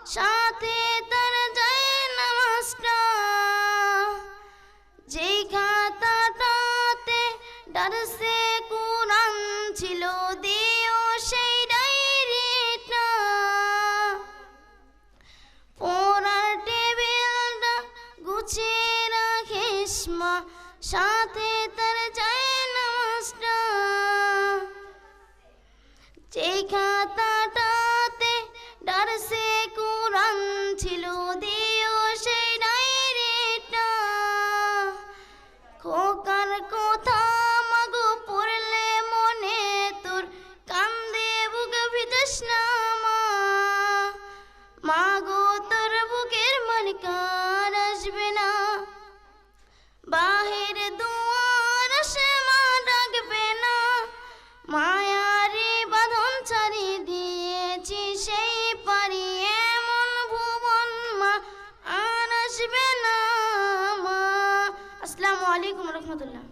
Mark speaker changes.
Speaker 1: সাথে তার যায় নামাজটা, যেই খাতাটাতে দারসে কুরআন ছিল দিও সেই ডায়েরিটা, পড়ার টেবিলটা গুছিয়ে রাখিস মা, সাথে তার যায় নামাজটা, যেই খাতাটাতে দারসে কুরআন ছিল দিও সেই ডায়েরিটা, খোকার কথা মাগো পড়লে মনে তোর কান্দে বুক ভিজাস না মা, মাগো তোর বুকের মানিকার আসবে না, বাহির দুয়ার সে মা ডাকবে না, মায়ারি বাঁধন ছাড়ি দিয়েছি সেই পারি এমন ভুবন মা আর আসবে না মা। আসসালামু আলাইকুম রহমতুল্লাহ।